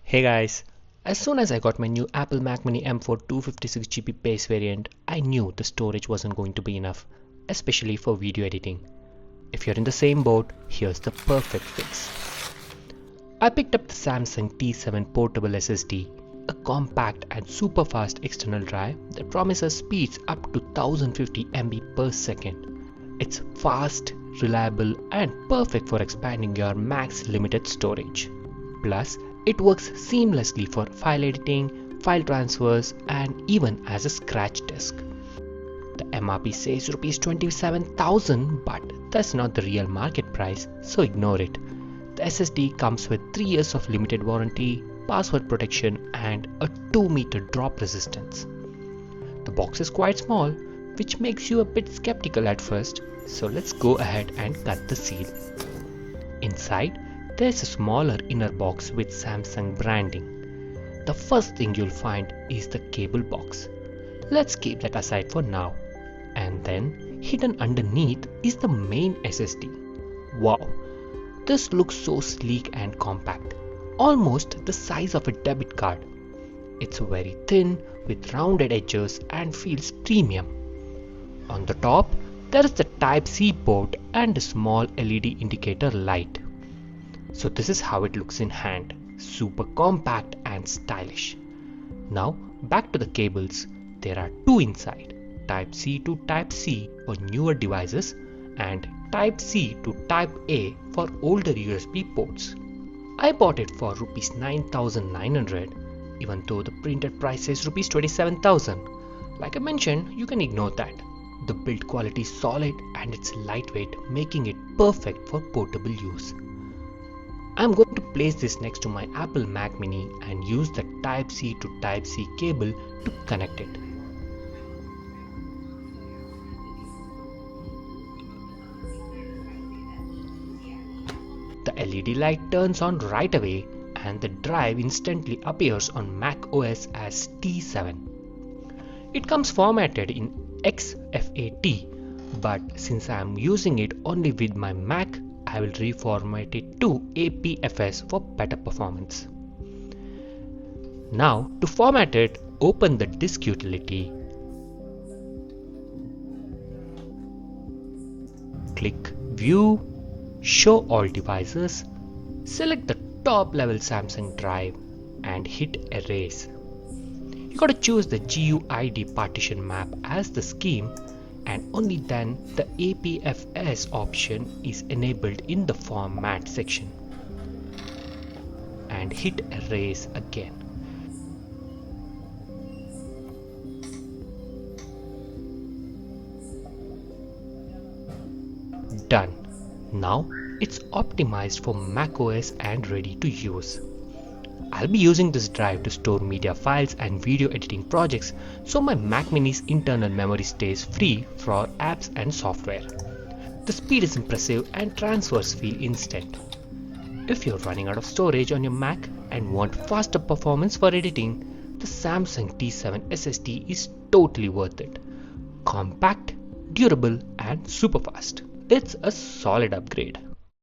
Hey guys, as soon as I got my new Apple Mac Mini M4 256GB base variant, I knew the storage wasn't going to be enough, especially for video editing. If you're in the same boat, here's the perfect fix. I picked up the Samsung T7 Portable SSD, a compact and super fast external drive that promises speeds up to 1050 MB per second. It's fast, reliable, and perfect for expanding your Mac's limited storage. Plus, it works seamlessly for file editing, file transfers, and even as a scratch disk. The MRP says Rs 27,000, but that's not the real market price, so ignore it. The SSD comes with 3 years of limited warranty, password protection, and a 2-meter drop resistance. The box is quite small, which makes you a bit skeptical at first, so let's go ahead and cut the seal. Inside, there's a smaller inner box with Samsung branding. The first thing you'll find is the cable box. Let's keep that aside for now. And then, hidden underneath is the main SSD. Wow, this looks so sleek and compact, almost the size of a debit card. It's very thin with rounded edges and feels premium. On the top, there is the Type-C port and a small LED indicator light. So this is how it looks in hand, super compact and stylish. Now back to the cables. There are two inside, Type-C to Type-C for newer devices and Type-C to Type-A for older USB ports. I bought it for Rs 9,900, even though the printed price is Rs 27,000. Like I mentioned, you can ignore that. The build quality is solid and it's lightweight, making it perfect for portable use. I'm going to place this next to my Apple Mac Mini and use the Type-C to Type-C cable to connect it. The LED light turns on right away and the drive instantly appears on Mac OS as T7. It comes formatted in XFAT, but since I am using it only with my Mac, I will reformat it to APFS for better performance. Now, to format it, open the disk utility, click View, Show All Devices, select the top level Samsung drive and hit Erase. You gotta choose the GUID partition map as the scheme, and only then the APFS option is enabled in the format section. And hit Erase again. Done. Now it's optimized for macOS and ready to use. I'll be using this drive to store media files and video editing projects, so my Mac Mini's internal memory stays free for apps and software. The speed is impressive and transfers feel instant. If you're running out of storage on your Mac and want faster performance for editing, the Samsung T7 SSD is totally worth it. Compact, durable, and super fast. It's a solid upgrade.